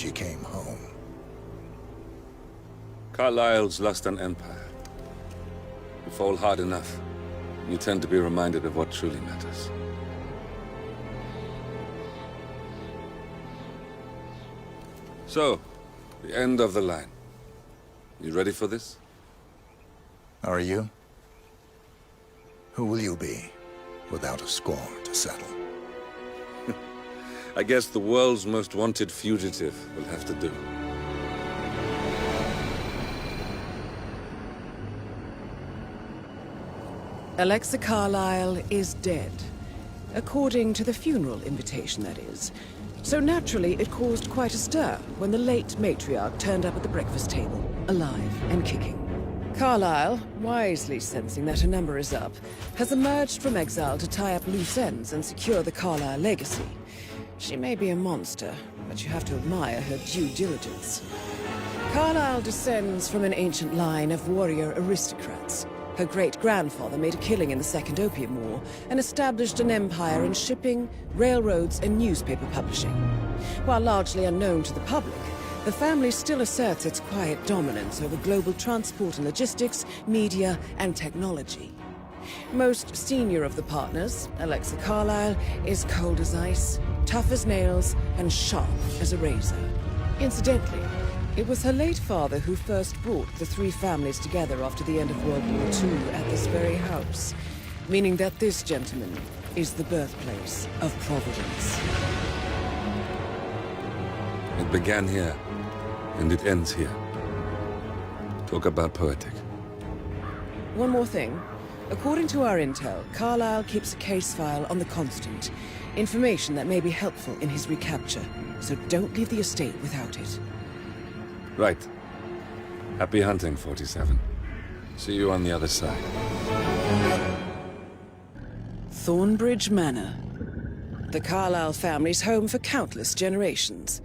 she came home. Carlyle's lost an empire. You fall hard enough, you tend to be reminded of what truly matters. So, the end of the line. You ready for this? Are you? Who will you be, without a score to settle? I guess the world's most wanted fugitive will have to do. Alexa Carlyle is dead. According to the funeral invitation, that is. So naturally, it caused quite a stir when the late matriarch turned up at the breakfast table, alive and kicking. Carlyle, wisely sensing that her number is up, has emerged from exile to tie up loose ends and secure the Carlyle legacy. She may be a monster, but you have to admire her due diligence. Carlyle descends from an ancient line of warrior aristocrats. Her great-grandfather made a killing in the Second Opium War and established an empire in shipping, railroads, and newspaper publishing. While largely unknown to the public, the family still asserts its quiet dominance over global transport and logistics, media, and technology. Most senior of the partners, Alexa Carlyle, is cold as ice, tough as nails, and sharp as a razor. Incidentally, it was her late father who first brought the three families together after the end of World War II at this very house, meaning that this gentleman is the birthplace of Providence. It began here, and it ends here. Talk about poetic. One more thing. According to our intel, Carlyle keeps a case file on the Constant. Information that may be helpful in his recapture, so don't leave the estate without it. Right. Happy hunting, 47. See you on the other side. Thornbridge Manor. The Carlyle family's home for countless generations.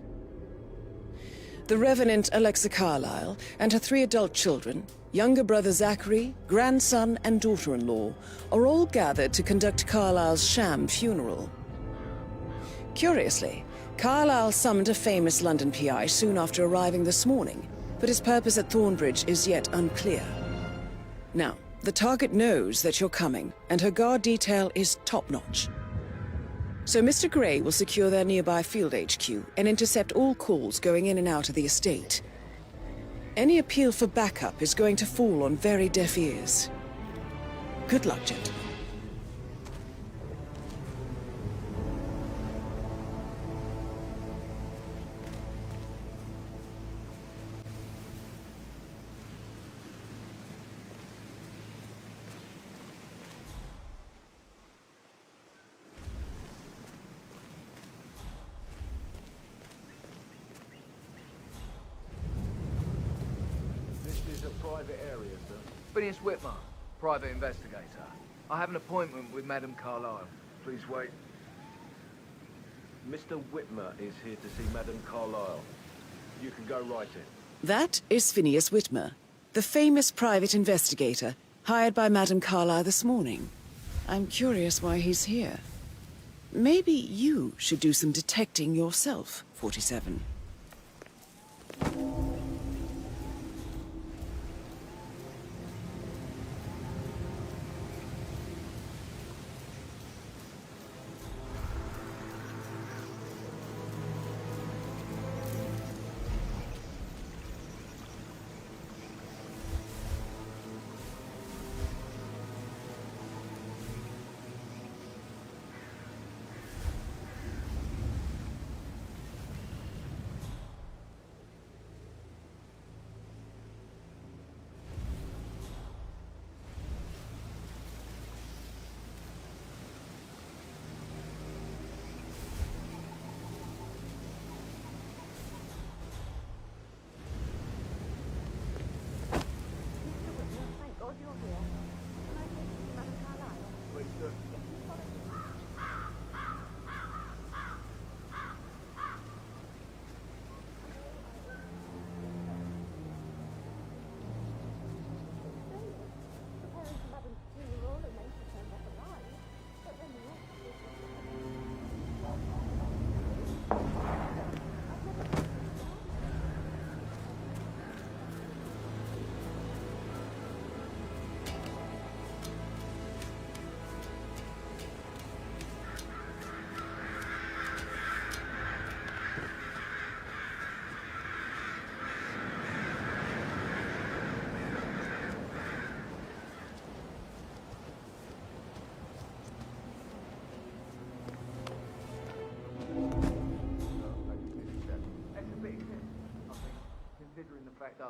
The Revenant Alexa Carlyle and her three adult children, younger brother Zachary, grandson, and daughter-in-law, are all gathered to conduct Carlyle's sham funeral. Curiously, Carlyle summoned a famous London PI soon after arriving this morning, but his purpose at Thornbridge is yet unclear. Now, the target knows that you're coming, and her guard detail is top-notch. So Mr. Gray will secure their nearby field HQ and intercept all calls going in and out of the estate. Any appeal for backup is going to fall on very deaf ears. Good luck, gentlemen. Private area, sir. Phineas Whitmer, private investigator. I have an appointment with Madame Carlyle. Please wait. Mr. Whitmer is here to see Madame Carlyle. You can go right in. That is Phineas Whitmer, the famous private investigator hired by Madame Carlyle this morning. I'm curious why he's here. Maybe you should do some detecting yourself, 47.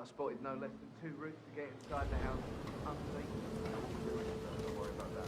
I spotted no less than 2 routes to get inside the house unseen. Don't worry about that.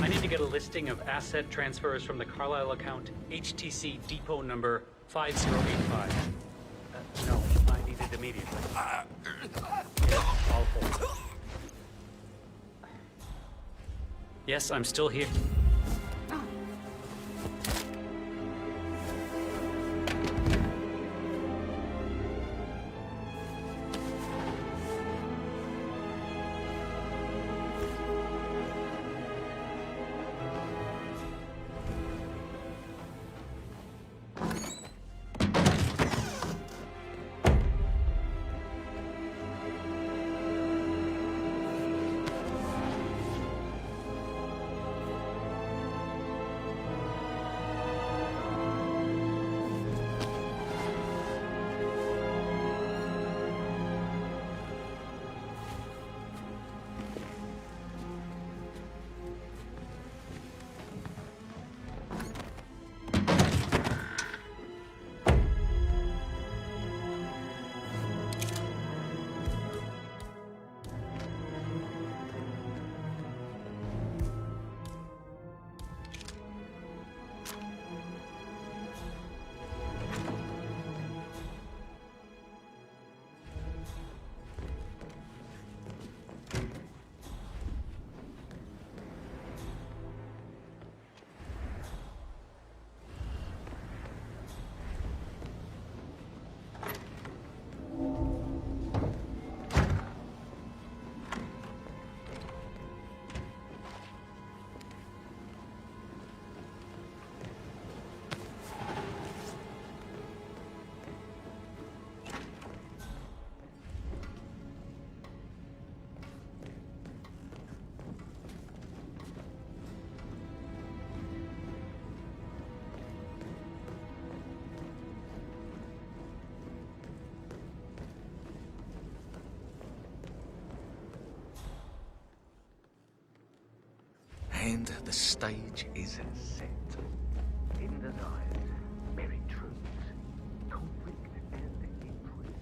I need to get a listing of asset transfers from the Carlisle account, HTC depot number 5085. No, I need it immediately. I'll hold. Yes, I'm still here. And the stage is set. Hidden desires, buried truths, conflict and intrigue.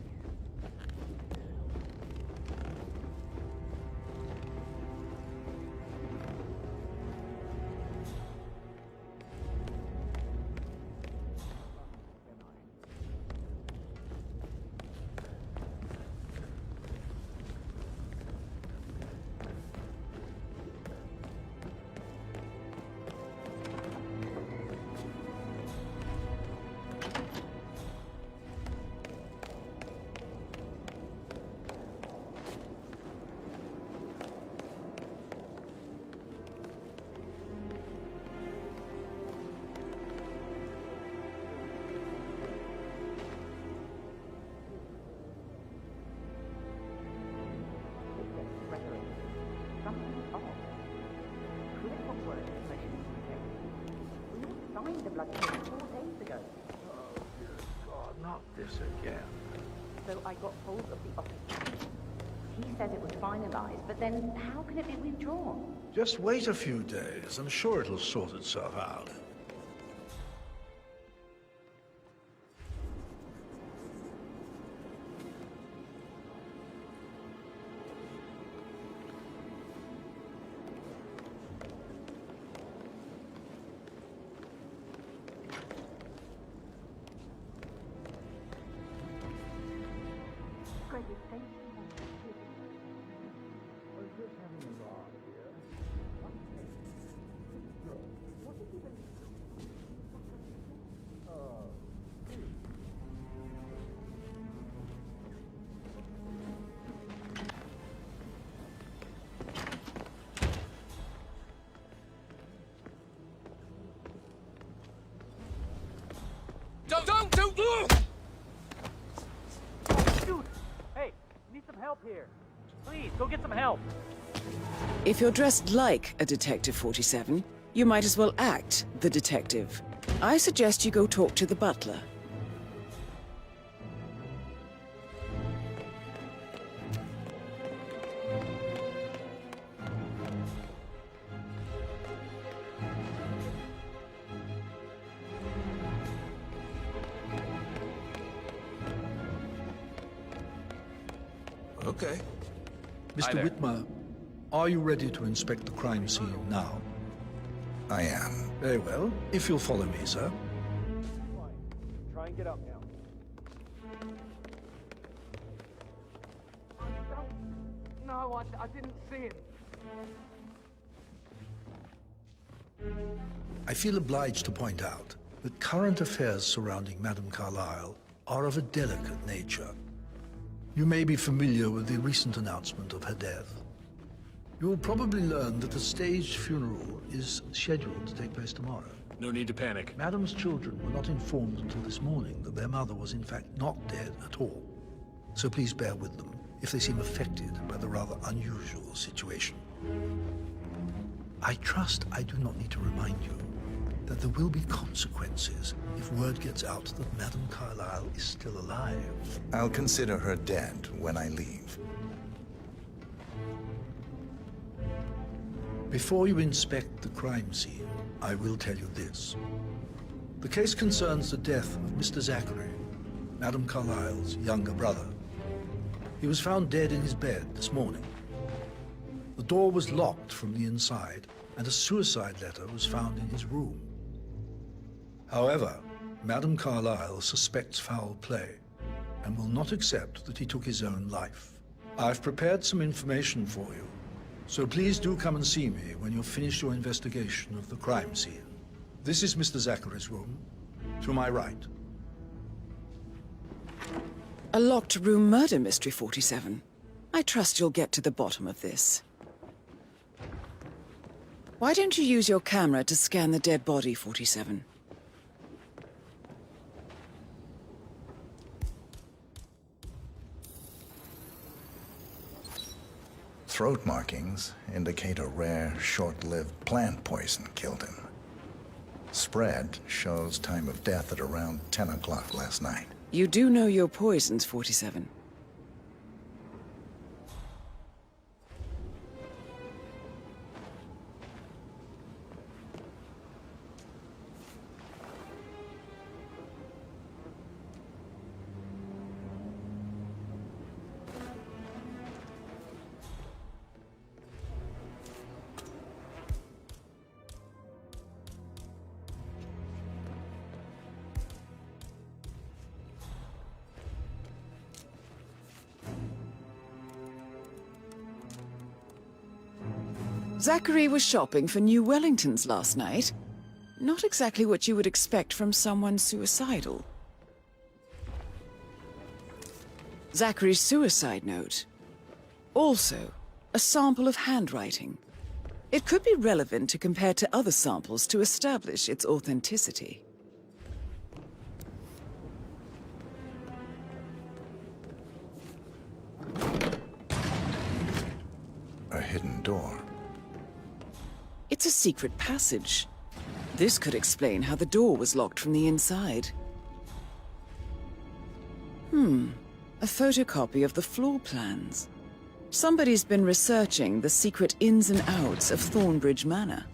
Something's off. Critical work information is detected. We all signed the bloody thing 4 days ago. Oh, good God, not this again. So I got hold of the office. He says it was finalized, but then how can it be withdrawn? Just wait a few days. I'm sure it'll sort itself out. Greg, it's safe. here. Please, go get some help. If you're dressed like a Detective 47, you might as well act the detective. I suggest you go talk to the butler. Okay. Mr. Whitmer, are you ready to inspect the crime scene now? I am. Very well. If you'll follow me, sir. Try and get up now. No, I didn't see him. I feel obliged to point out that current affairs surrounding Madame Carlyle are of a delicate nature. You may be familiar with the recent announcement of her death. You will probably learn that the staged funeral is scheduled to take place tomorrow. No need to panic. Madame's children were not informed until this morning that their mother was in fact not dead at all. So please bear with them if they seem affected by the rather unusual situation. I trust I do not need to remind you that there will be consequences if word gets out that Madame Carlyle is still alive. I'll consider her dead when I leave. Before you inspect the crime scene, I will tell you this. The case concerns the death of Mr. Zachary, Madame Carlyle's younger brother. He was found dead in his bed this morning. The door was locked from the inside, and a suicide letter was found in his room. However, Madame Carlyle suspects foul play and will not accept that he took his own life. I've prepared some information for you, so please do come and see me when you've finished your investigation of the crime scene. This is Mr. Zachary's room, to my right. A locked room murder mystery, 47. I trust you'll get to the bottom of this. Why don't you use your camera to scan the dead body, 47? Throat markings indicate a rare, short-lived plant poison killed him. Spread shows time of death at around 10 o'clock last night. You do know your poisons, 47. Zachary was shopping for new Wellingtons last night. Not exactly what you would expect from someone suicidal. Zachary's suicide note. Also, a sample of handwriting. It could be relevant to compare to other samples to establish its authenticity. A hidden door. It's a secret passage. This could explain how the door was locked from the inside. A photocopy of the floor plans. Somebody's been researching the secret ins and outs of Thornbridge Manor.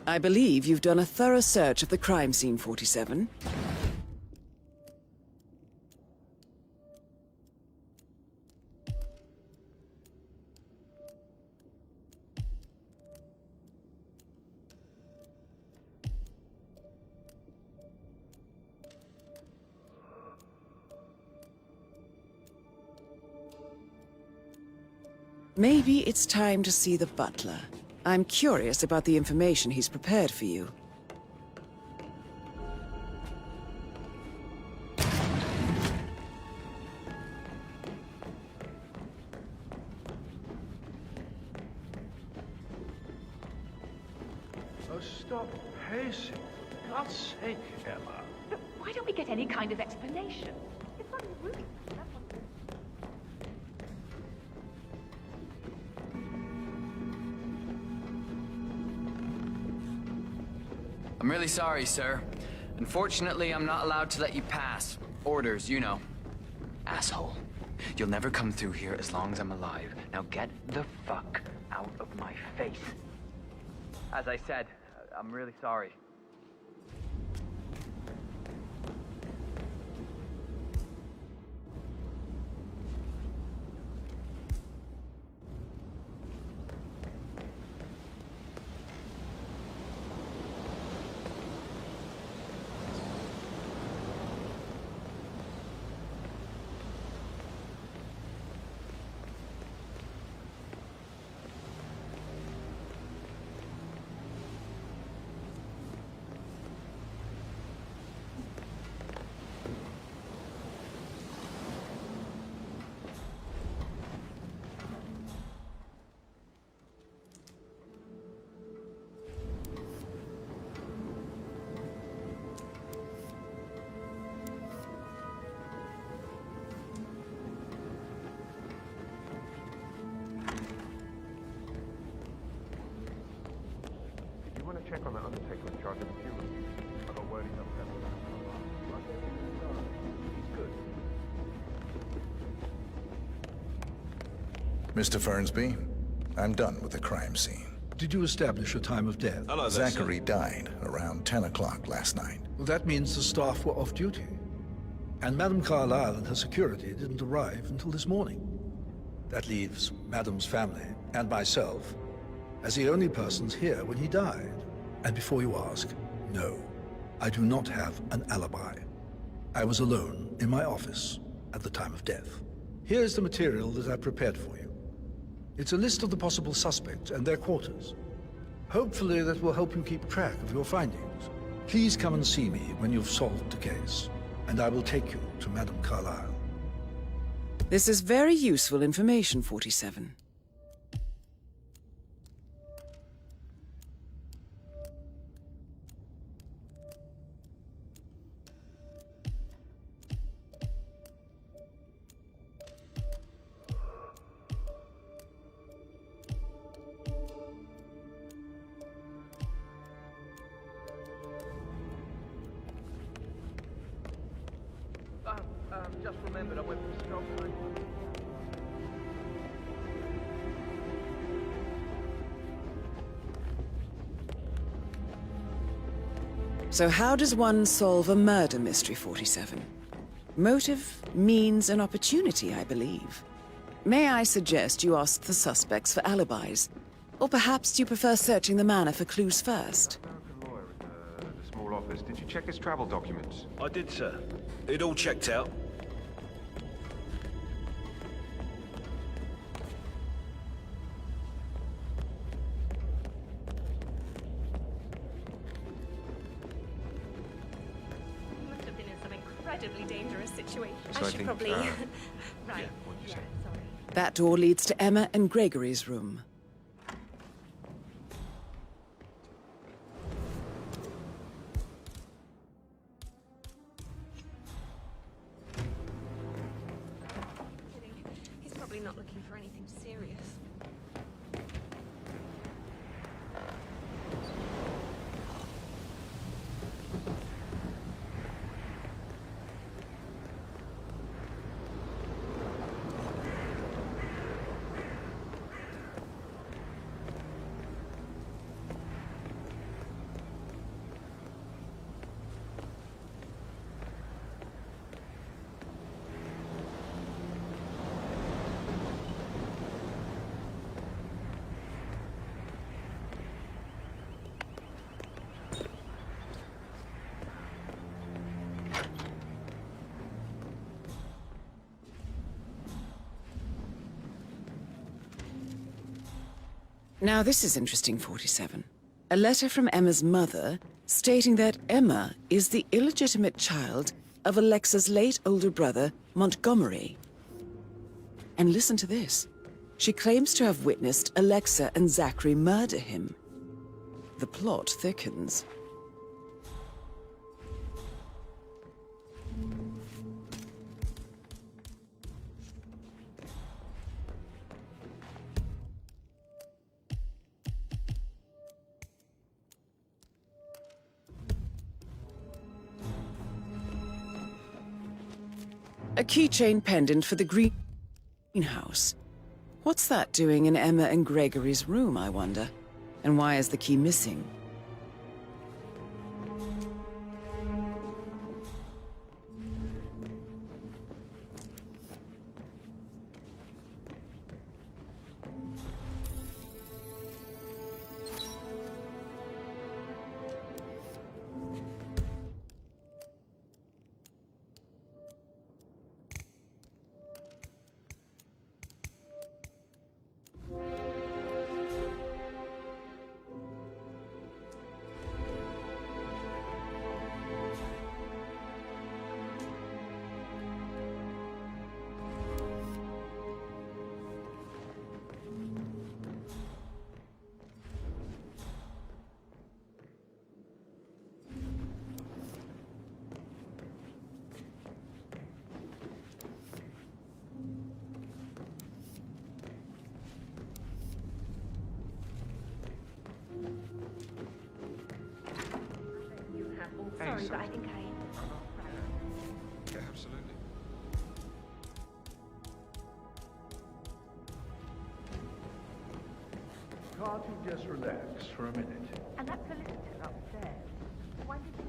I believe you've done a thorough search of the crime scene, 47. Maybe it's time to see the butler. I'm curious about the information he's prepared for you. Oh, stop pacing. For God's sake, Emma. Look, why don't we get any kind of explanation? It's not rude. That's what it is. I'm really sorry, sir. Unfortunately, I'm not allowed to let you pass. Orders, you know. Asshole. You'll never come through here as long as I'm alive. Now get the fuck out of my face. As I said, I'm really sorry. You want to check on that undertaker in charge of the funeral? I got word he's upset with that. He's good. Mr. Fernsby, I'm done with the crime scene. Did you establish a time of death? Hello there, Zachary died around 10 o'clock last night. Well, that means the staff were off duty. And Madame Carlyle and her security didn't arrive until this morning. That leaves Madame's family and myself as the only persons here when he died. And before you ask, no, I do not have an alibi. I was alone in my office at the time of death. Here's the material that I prepared for you. It's a list of the possible suspects and their quarters. Hopefully that will help you keep track of your findings. Please come and see me when you've solved the case, and I will take you to Madame Carlyle. This is very useful information, 47. Just remembered I went for stop sign. So how does one solve a murder mystery, 47? Motive, means, and opportunity, I believe. May I suggest you ask the suspects for alibis? Or perhaps you prefer searching the manor for clues first? American lawyer at the small office. Did you check his travel documents? I did, sir. It all checked out. Must have been in some incredibly dangerous situation. So I should probably... right. Yeah, what'd you say? Sorry. That door leads to Emma and Gregory's room. He's probably not looking for anything serious. Now this is interesting, 47. A letter from Emma's mother stating that Emma is the illegitimate child of Alexa's late older brother, Montgomery. And listen to this. She claims to have witnessed Alexa and Zachary murder him. The plot thickens. A keychain pendant for the greenhouse. What's that doing in Emma and Gregory's room, I wonder? And why is the key missing? Sorry, but I think I... Yeah, absolutely. Can't you just relax for a minute? And that solicitor upstairs. Why did you...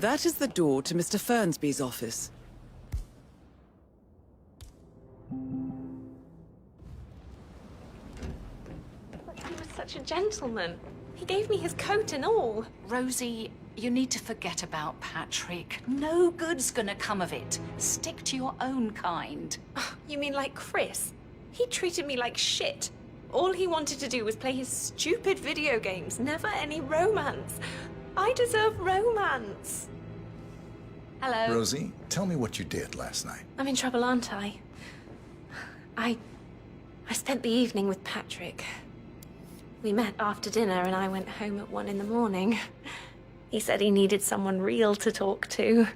That is the door to Mr. Fernsby's office. But he was such a gentleman. He gave me his coat and all. Rosie, you need to forget about Patrick. No good's gonna come of it. Stick to your own kind. You mean like Chris? He treated me like shit. All he wanted to do was play his stupid video games, never any romance. I deserve romance. Hello. Rosie, tell me what you did last night. I'm in trouble, aren't I? I spent the evening with Patrick. We met after dinner and I went home at 1 in the morning. He said he needed someone real to talk to.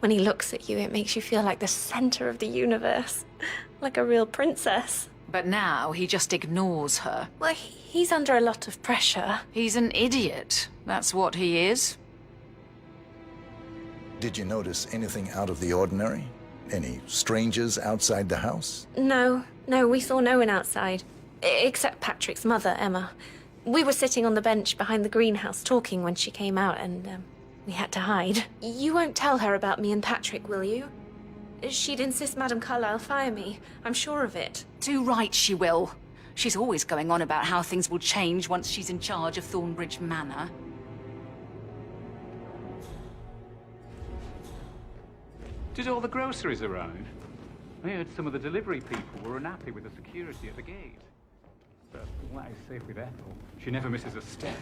When he looks at you, it makes you feel like the center of the universe. Like a real princess. But now he just ignores her. Well, he's under a lot of pressure. He's an idiot. That's what he is. Did you notice anything out of the ordinary? Any strangers outside the house? No, we saw no one outside. Except Patrick's mother, Emma. We were sitting on the bench behind the greenhouse talking when she came out and, we had to hide. You won't tell her about me and Patrick, will you? She'd insist Madame Carlyle fire me. I'm sure of it. Too right she will. She's always going on about how things will change once she's in charge of Thornbridge Manor. Did all the groceries arrive? I heard some of the delivery people were unhappy with the security at the gate. But that is safe with Ethel. She never misses a step.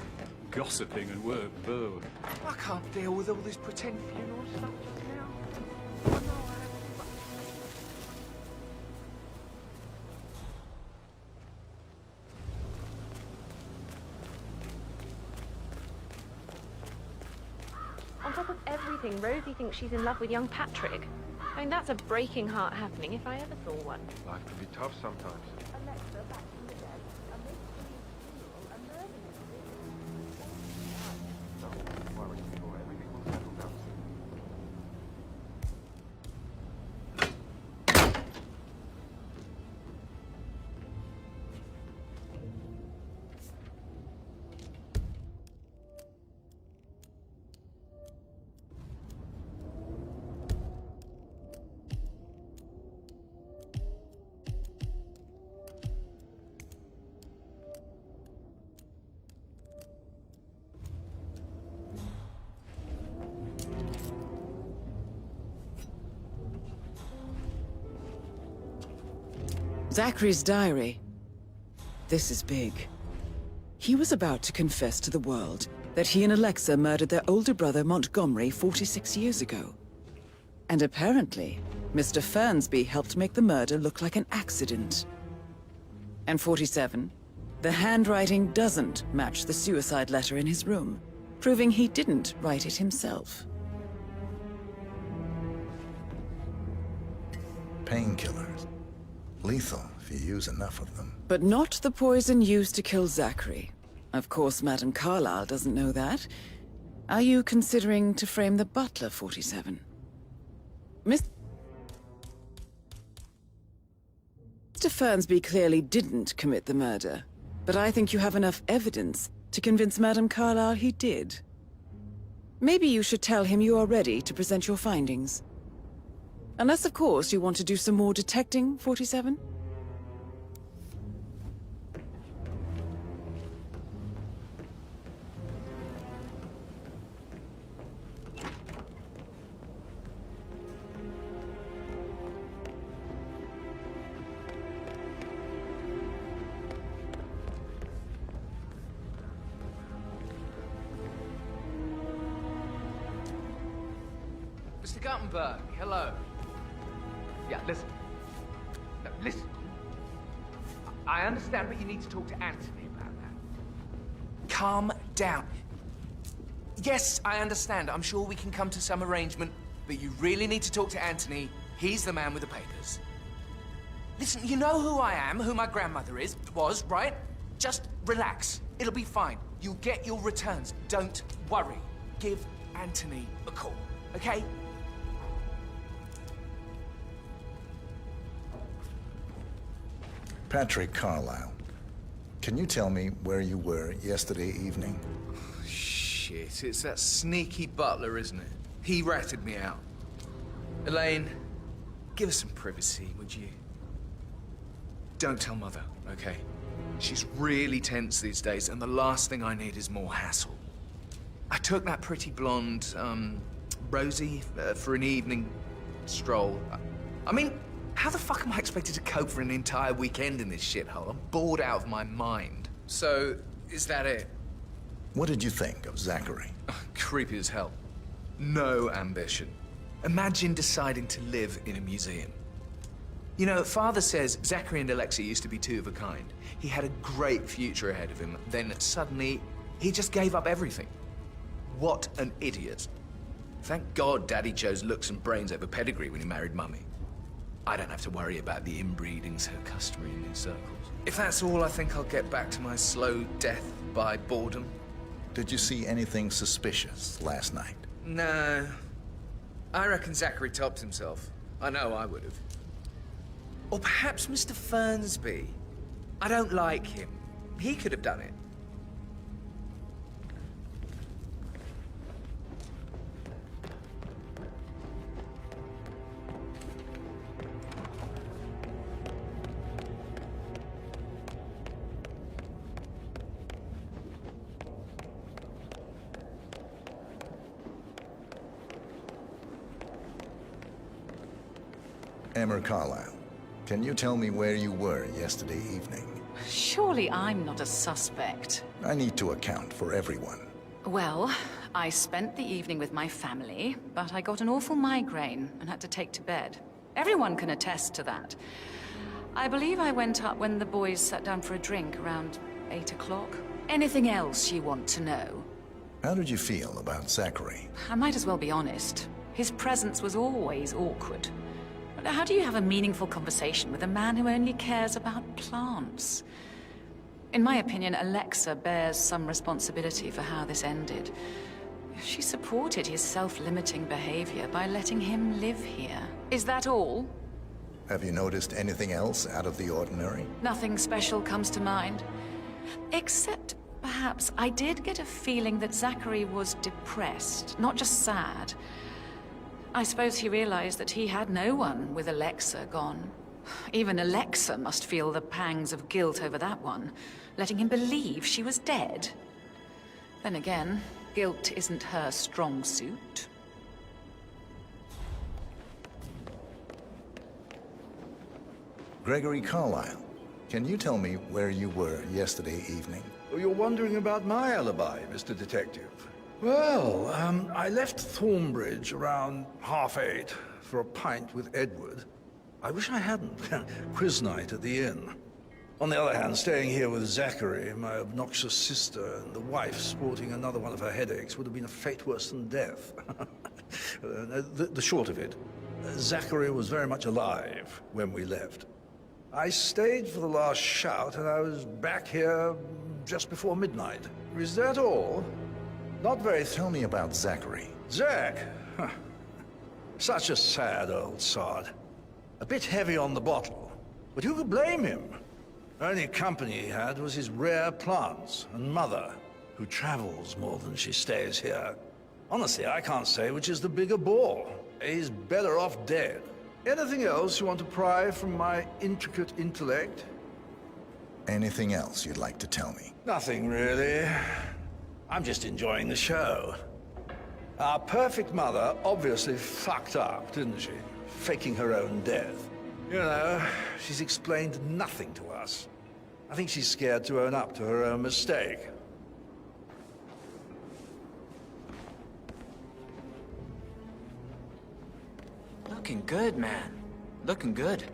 Gossiping and work both. I can't deal with all this pretend funeral stuff just now. On top of everything, Rosie thinks she's in love with young Patrick. I mean, that's a breaking heart happening if I ever saw one. Life can be tough sometimes. Alexa, back from the dead. A mystery funeral, a murder Don't worry, before everything will settle down soon. Zachary's diary. This is big. He was about to confess to the world that he and Alexa murdered their older brother Montgomery 46 years ago. And apparently, Mr. Fernsby helped make the murder look like an accident. And 47, The handwriting doesn't match the suicide letter in his room, proving he didn't write it himself. Painkillers. Lethal if you use enough of them. But not the poison used to kill Zachary. Of course, Madame Carlyle doesn't know that. Are you considering to frame the butler, 47? Mr. Fernsby clearly didn't commit the murder, but I think you have enough evidence to convince Madame Carlyle he did. Maybe you should tell him you are ready to present your findings. Unless, of course, you want to do some more detecting, 47? Mr. Guttenberg, hello. Yeah, listen. No, listen. I understand, but you need to talk to Anthony about that. Calm down. Yes, I understand. I'm sure we can come to some arrangement, but you really need to talk to Anthony. He's the man with the papers. Listen, you know who I am, who my grandmother was, right? Just relax. It'll be fine. You'll get your returns. Don't worry. Give Anthony a call, okay? Patrick Carlyle, can you tell me where you were yesterday evening? Shit, it's that sneaky butler, isn't it? He ratted me out. Elaine, give us some privacy, would you? Don't tell Mother, okay? She's really tense these days, and the last thing I need is more hassle. I took that pretty blonde, Rosie, for an evening stroll. I mean, how the fuck am I expected to cope for an entire weekend in this shithole? I'm bored out of my mind. So, is that it? What did you think of Zachary? Creepy as hell. No ambition. Imagine deciding to live in a museum. You know, Father says Zachary and Alexa used to be two of a kind. He had a great future ahead of him. Then suddenly, he just gave up everything. What an idiot. Thank God Daddy chose looks and brains over pedigree when he married Mummy. I don't have to worry about the inbreeding so customary in these circles. If that's all, I think I'll get back to my slow death by boredom. Did you see anything suspicious last night? No. I reckon Zachary topped himself. I know I would have. Or perhaps Mr. Fernsby. I don't like him. He could have done it. Emmer Carlyle, can you tell me where you were yesterday evening? Surely I'm not a suspect. I need to account for everyone. Well, I spent the evening with my family, but I got an awful migraine and had to take to bed. Everyone can attest to that. I believe I went up when the boys sat down for a drink around 8 o'clock. Anything else you want to know? How did you feel about Zachary? I might as well be honest. His presence was always awkward. But how do you have a meaningful conversation with a man who only cares about plants? In my opinion, Alexa bears some responsibility for how this ended. She supported his self-limiting behavior by letting him live here. Is that all? Have you noticed anything else out of the ordinary? Nothing special comes to mind. Except, perhaps, I did get a feeling that Zachary was depressed, not just sad. I suppose he realized that he had no one with Alexa gone. Even Alexa must feel the pangs of guilt over that one, letting him believe she was dead. Then again, guilt isn't her strong suit. Gregory Carlyle, can you tell me where you were yesterday evening? Oh, you're wondering about my alibi, Mr. Detective. Well, I left Thornbridge around 8:30 for a pint with Edward. I wish I hadn't. Quiz night at the inn. On the other hand, staying here with Zachary, my obnoxious sister, and the wife sporting another one of her headaches would have been a fate worse than death. The short of it, Zachary was very much alive when we left. I stayed for the last shout, and I was back here just before midnight. Is that all? Not very... Tell me about Zachary. Zach? Huh. Such a sad old sod. A bit heavy on the bottle, but who could blame him? Only company he had was his rare plants and mother, who travels more than she stays here. Honestly, I can't say which is the bigger ball. He's better off dead. Anything else you want to pry from my intricate intellect? Anything else you'd like to tell me? Nothing, really. I'm just enjoying the show. Our perfect mother obviously fucked up, didn't she? Faking her own death. You know, she's explained nothing to us. I think she's scared to own up to her own mistake. Looking good, man. Looking good.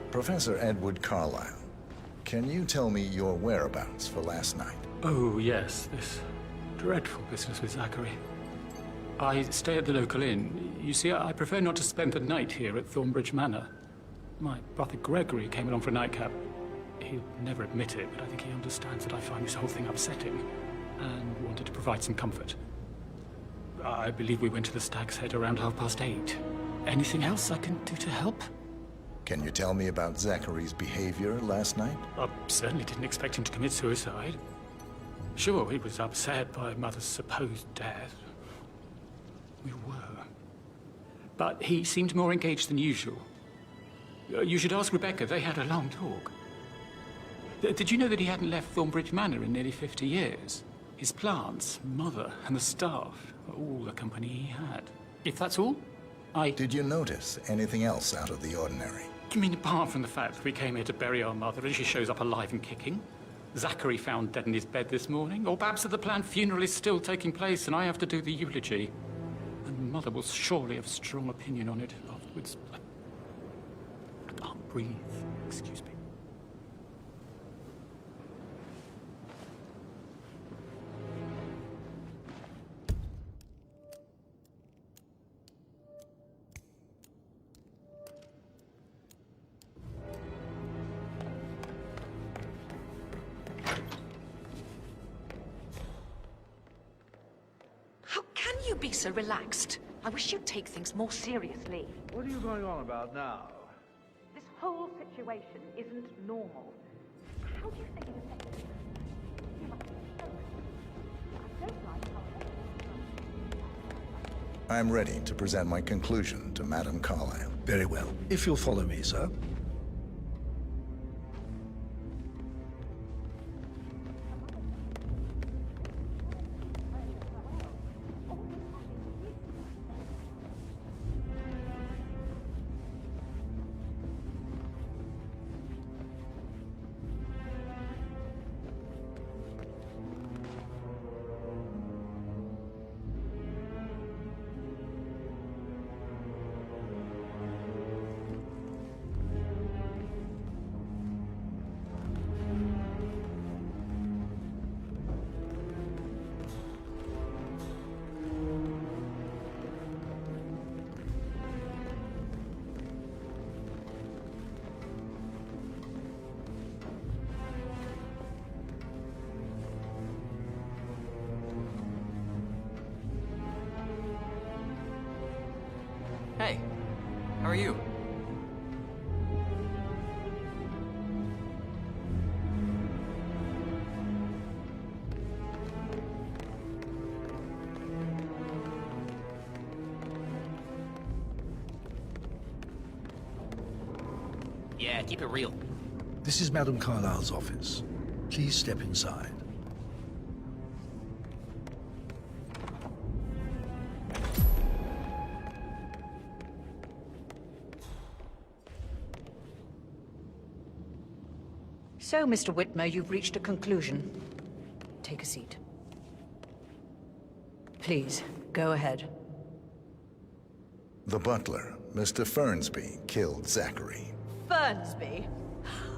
Professor Edward Carlyle, can you tell me your whereabouts for last night? Oh, yes, this dreadful business with Zachary. I stay at the local inn. You see, I prefer not to spend the night here at Thornbridge Manor. My brother Gregory came along for a nightcap. He'll never admit it, but I think he understands that I find this whole thing upsetting and wanted to provide some comfort. I believe we went to the Stag's Head around 8:30. Anything else I can do to help? Can you tell me about Zachary's behavior last night? I certainly didn't expect him to commit suicide. Sure, he was upset by Mother's supposed death. We were. But he seemed more engaged than usual. You should ask Rebecca. They had a long talk. Did you know that he hadn't left Thornbridge Manor in nearly 50 years? His plants, Mother, and the staff, all the company he had. If that's all, Did you notice anything else out of the ordinary? You mean apart from the fact that we came here to bury our mother and she shows up alive and kicking? Zachary found dead in his bed this morning? Or perhaps that the planned funeral is still taking place and I have to do the eulogy? And Mother will surely have a strong opinion on it afterwards. I can't breathe. Excuse me. You be so relaxed. I wish you'd take things more seriously. What are you going on about now? This whole situation isn't normal. How do you think it affects you? You must be stoked. I don't like how... I'm ready to present my conclusion to Madame Carlyle. Very well. If you'll follow me, sir. Hey, how are you? Yeah, keep it real. This is Madame Carlyle's office. Please step inside. So, Mr. Whitmer, you've reached a conclusion. Take a seat. Please, go ahead. The butler, Mr. Fernsby, killed Zachary. Fernsby?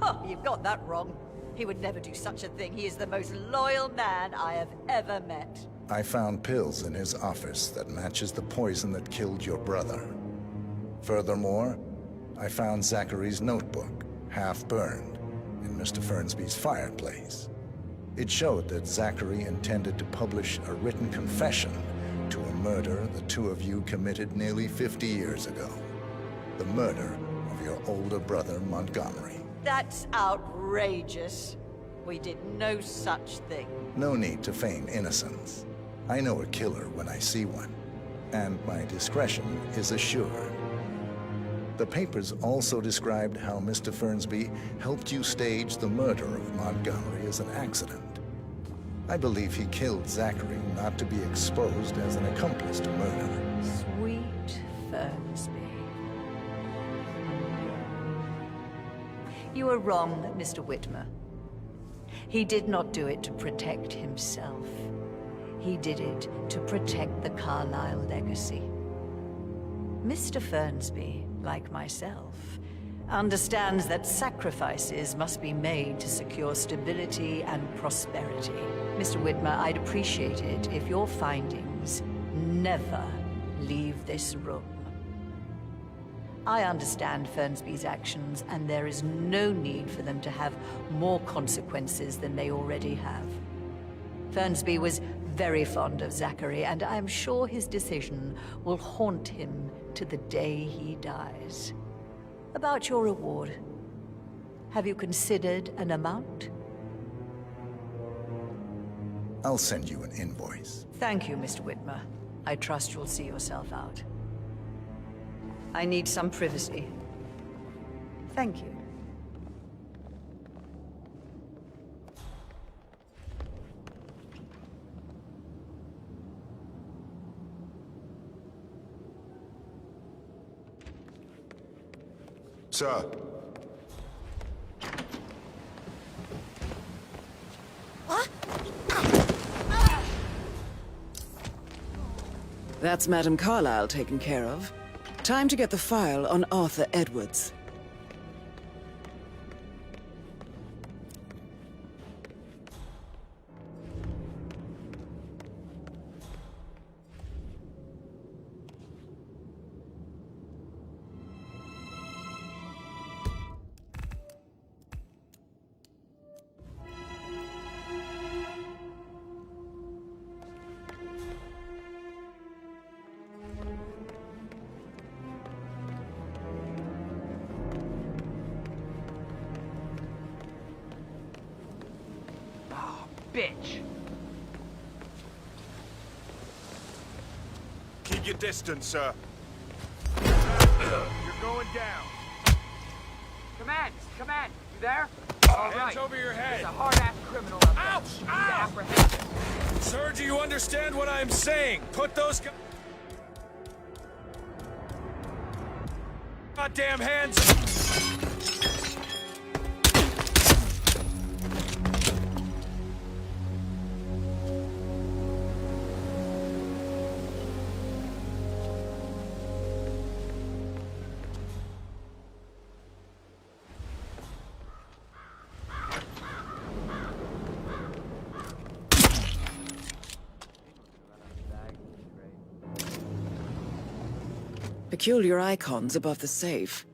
Oh, you've got that wrong. He would never do such a thing. He is the most loyal man I have ever met. I found pills in his office that matches the poison that killed your brother. Furthermore, I found Zachary's notebook, half burned, in Mr. Fernsby's fireplace. It showed that Zachary intended to publish a written confession to a murder the two of you committed nearly 50 years ago. The murder of your older brother, Montgomery. That's outrageous. We did no such thing. No need to feign innocence. I know a killer when I see one, and my discretion is assured. The papers also described how Mr. Fernsby helped you stage the murder of Montgomery as an accident. I believe he killed Zachary not to be exposed as an accomplice to murder. Sweet Fernsby. You are wrong, Mr. Whitmer. He did not do it to protect himself. He did it to protect the Carlyle legacy. Mr. Fernsby, like myself, understands that sacrifices must be made to secure stability and prosperity. Mr. Whitmer, I'd appreciate it if your findings never leave this room. I understand Fernsby's actions, and there is no need for them to have more consequences than they already have. Fernsby was very fond of Zachary, and I'm sure his decision will haunt him to the day he dies. About your reward, have you considered an amount? I'll send you an invoice. Thank you, Mr. Whitmer. I trust you'll see yourself out. I need some privacy. Thank you. Sir. That's Madame Carlyle taken care of. Time to get the file on Arthur Edwards. Bitch. Keep your distance, sir. You're going down. Command! Command! You there? All right. Hands over your head. There's a hard-ass criminal up there. Ouch! We need to Ow! apprehend him. Sir, do you understand what I'm saying? Put those goddamn hands up! Peculiar icons above the safe.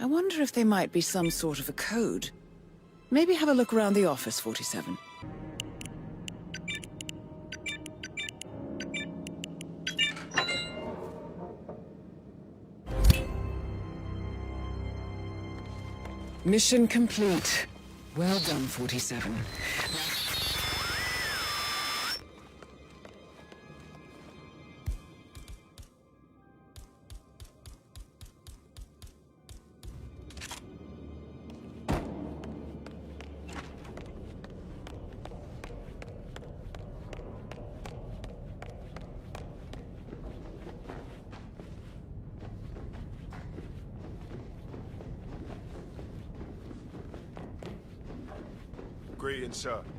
I wonder if they might be some sort of a code. Maybe have a look around the office, 47. Mission complete. Well done, 47. Greetings, sir.